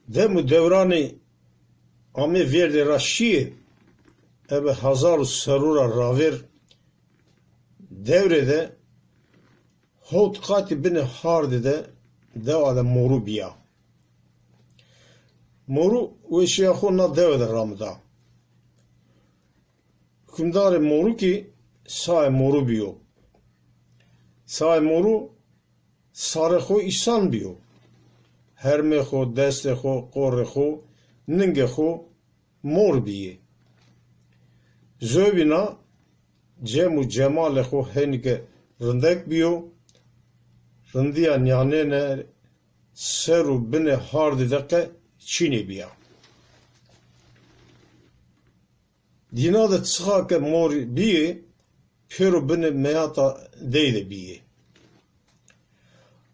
Demu devrani ame verde raşiye ebe hazaru serura raver devrede hot kati bine harde de devada moru biya. Moru ve şiyahona devada ramda. Hükümdarı moru ki sağ moru biyo. Sağ moru sarı xo isan biyo. Herme xo, deste xo, korre xo, ninge xo mor biye. Zövina cemu cemale xo henike rındek biyo. Rındiya nyanene seru bine hardi deke çini biya. Dina da tsxake mor biye, pero bine meyata deyde biye.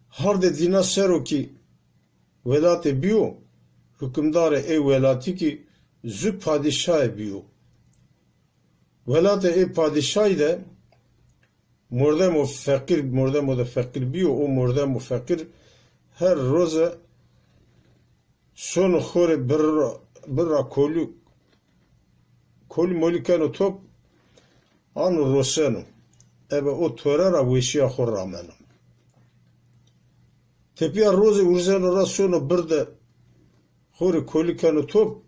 Harde dina seru ki velate biyo, hükümdare ev velati ki zü padişah biyo. Velate ev padişah de murdem o fakir biyo, o murdem o fakir her roze sonu khore birra kolu molikano top anu rosenu ebe o torera veşiya khor ramenu. Tepiya roze urzenu ra sonu birde khore kolikano top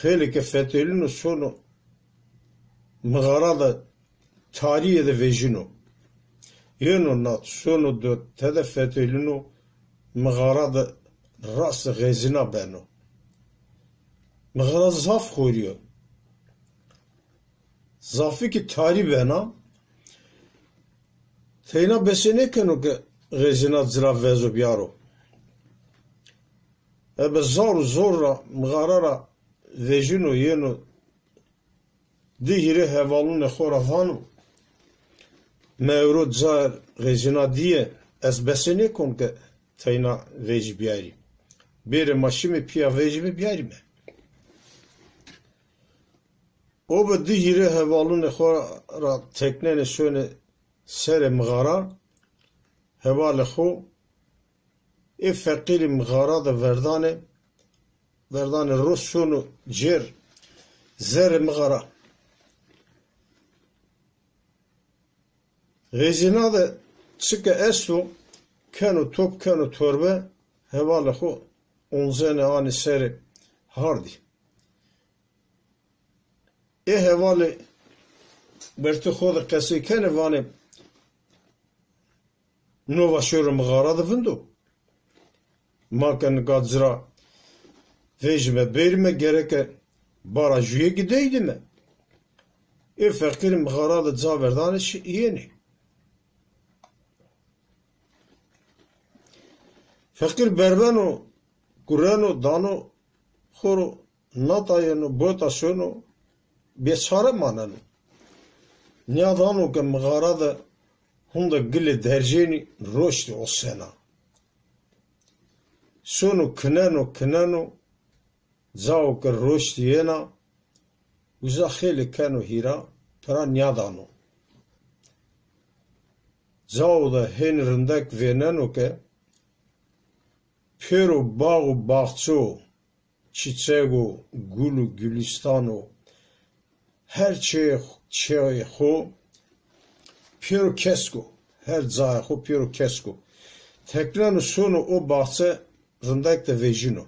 kheli ke fetelinu sonu mağarada tarihi de vejino. Yeno nat sonu de tede fetelinu mağarada ras gezina beno. Mağara zaf koyuyor. Zafı ki tari bena teyna besene kenu ke gezina zira vezo biyaro. Ebe zorra mağarara vejino yeno dihire hevalune khorafanu mevro zar gezina diye ez besene kon ke teyna vej biyari. Bere maşimi piya vejimi biyari me. O be dihire hevalune khora teknene şöyle sere mğara hevale xo e fakir mğara da verdane rosunu cer zer mğara rezina da çıka esu kanu top kanu torbe hevale xo onzene ani sere hardi e hevale berti xo kesi kene vane nova şöyle mağara da vindu makan gadzra vejme berime gereke barajüye gideydi mi e fakir mağara da zaverdane yeni fakir berbeno kureno dano xoro natayeno botasyonu beçare mananu niyadano ke mağara da hunda gile derjeni roşti o sena. Sonu kınano zao ke roşti yena uza kheli kano hira para niyadano. Zao da henrindak venano ke pero bağı bahço çiçego gulu gülistano her çey ho Piero Kesko, her zaho Piero Kesko. Tekrar sonu o bahçe rındakta vejino.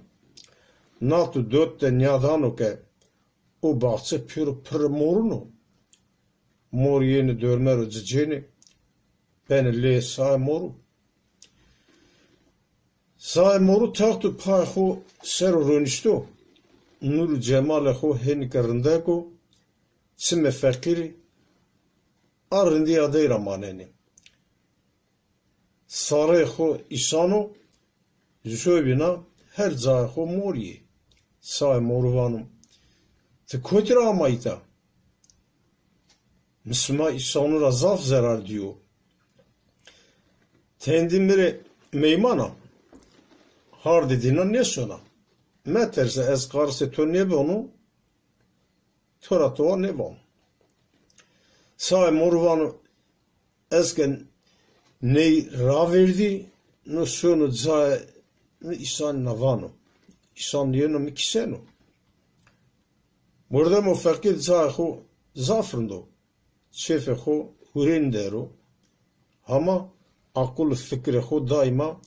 Natu dötte nyadano ke o bahçe Piero Permoruno. Mor yeni dörmer ciceni ben le sağ moru. Sağ moru tahtu paho sero ronisto. Nur cemal ho henika rındako çime fakiri arindi adayra maneni. Sarı xo isano zövina her zay xo moriye. Say morvanım. Te kotra amayta. Misma isano ra zaf zarar diyor. Tendimire meymana har dediğine ne sona? Meterse ez karse to ne bonu tora to ne bon. Sağ morvanı esken ney raverdi no sonu zay isan navano İsan yenu mikisenu. Murdemo fakir za xo zafrndo. Şefe xo hurin dero. Ama akıl fikri xo daima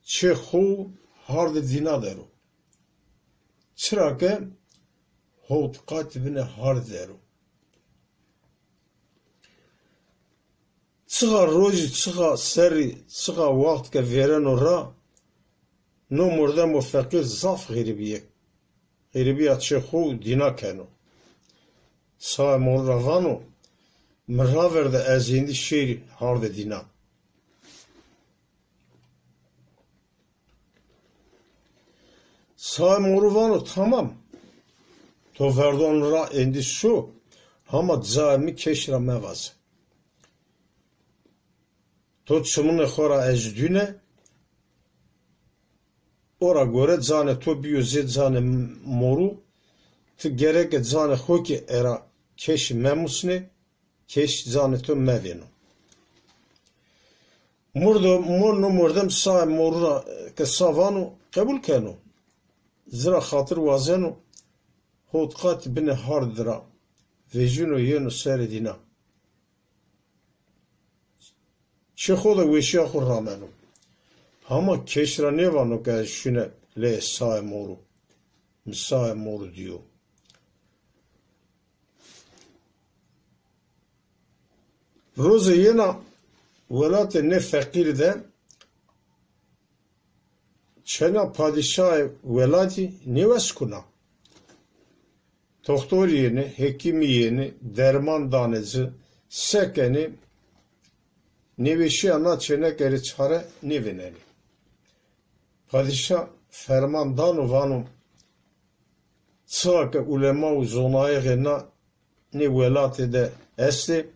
çe xo hard dina dero. Çırake hot katibine hard dero. Çığa roji, çığa seri, çığa vakt ke veren ora no murdemo fakir zaf garibiye. Garibiye çe xo dina keno. Sağ morravano Mraverde ezindi şehir harde dina. Sağ moruvano tamam. To verdon ra endi şu. Ama zami keşra mevaz. To çımını xora ezdüne. Ora göre zane to biyo zed zane moru. Tı gerek zane xoki era keş memusne. Keş zanetö meveno. Murdem sağ morra ke savano kabul keno. Zira xatır wazeno hotqat bine hardra vejino yeno seredina. Şehoda veşya xurrameno. Ama keşra nevano ke şune le sağ moru. Sağ moru diyor. Roze yena velatı ne fakir de çena padişah velati neveskuna. Doktor yeni, hekim yeni, derman danezi, sekeni neveşi ana çene geri çare neveneli. Padişah fermandan ovanum çağke ulema u zonaya gena ne velatı de esti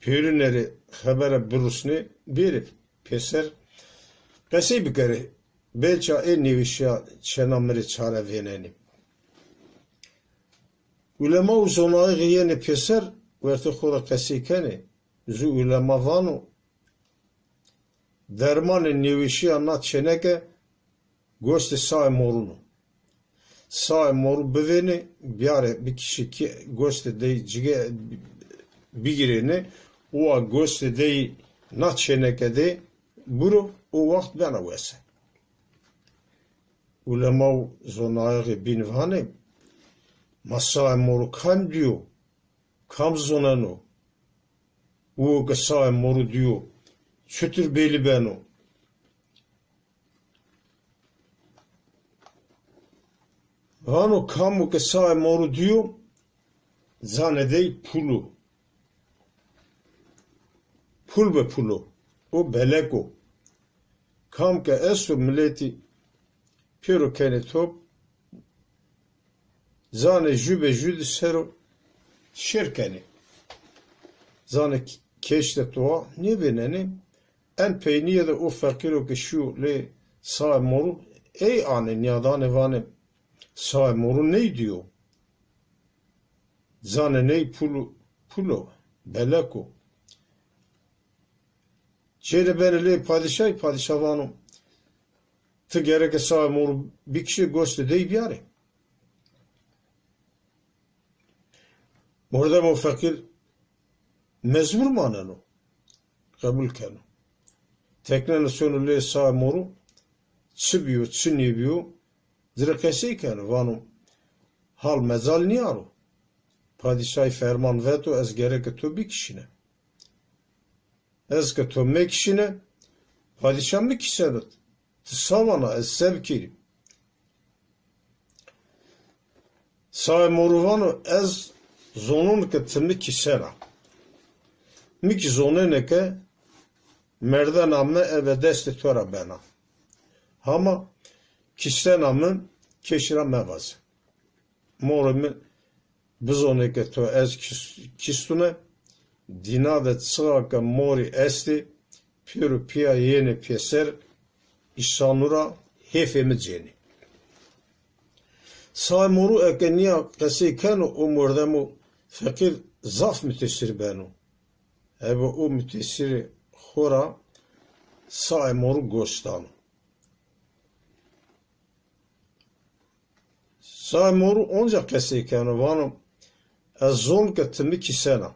Pürünleri habere burusni bir peser qesi bikare beça nevişya çenamri çare veneni. Ulema uzonayı yeni peser verte xora qesi kene zu ulema vanu derman nevişya na çeneke gost sağ morunu. Sağ moru beveni biare bir kişi ki gost de cige bigireni o goste dey naçeneke de buru o vakt bana wese. Ulema zonayı binvane masay moru kam diyor. Kam zonano. O kasay moru diyor. Çütür beli beno. Vano kamu kasay moru diyor. Zanedey pulu. Pul ve pulu. O beleko. Kam ke esu milleti piro kene top zane jübe jüdi sero şirkeni. Zane keşte toa ne beneni en peyniye de o fakiro ke şu le sağ moru ey ane niyadane vane sağ moru ne diyor? Zane ne pulu beleko. Şeyde beneli padişah vanım. Tı gereke sağ moru bir kişi göstü deyip yari. Orada bu fakir mezmur manano. Kabul kenu. Tekneni sonule sağ moru çıbıyor, çınıyor. Zirkesi kenu vanım. Hal mezal niyaro. Padişah ferman veto ez gereke to bir kişine. Ez ke to me kişine padişah mı kişinet? Savana ez sevkirim. Sağ moruvano ez zonun ke timi kişera. Mi ki zonene ke merdan amme eve desti tora bena. Ama kişten amme keşira mevaz. Morumi bizone ke to ez kistune dina de tsaka mori esti piru pia yeni peser İşanura hefemi ceni. Sağ moru ekeniya qesi kanu umurdemu fakir zaf mütesir benu. Ebe o mütesiri xora sağ moru gostanu. Sağ moru onca kesi kanı vanım az zon katımı kisena.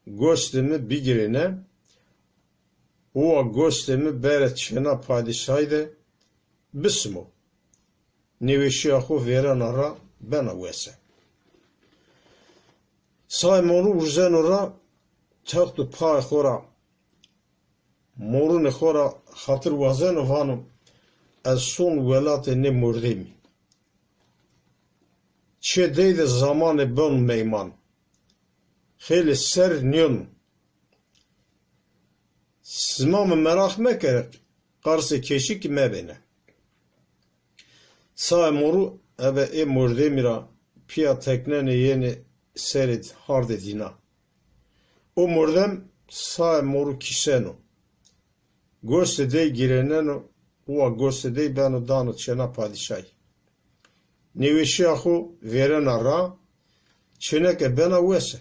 Göstemi bigirine o göstemi beret çena padişaydı bismo. Neveşi ahu veren ara bena vese. Sağ moru urzen ora tahtı pa khora morun khora hatır vazen vanım az son velatı ne murdimi. Çe deyde zamanı ben meyman. Xeyli ser nyon. Zmamı merak mekerek qarsı keşik mebine. Sağ moru ebe murdemira piya teknene yeni serid harde dina. O murdem sağ moru kiseno. Goste dey gireneno uva goste dey beno danu çena padişay. Neveşi ahu veren ara çeneke bena vese.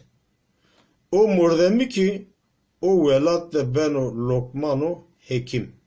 O murdemi ki o velat de beno lokmano hekim.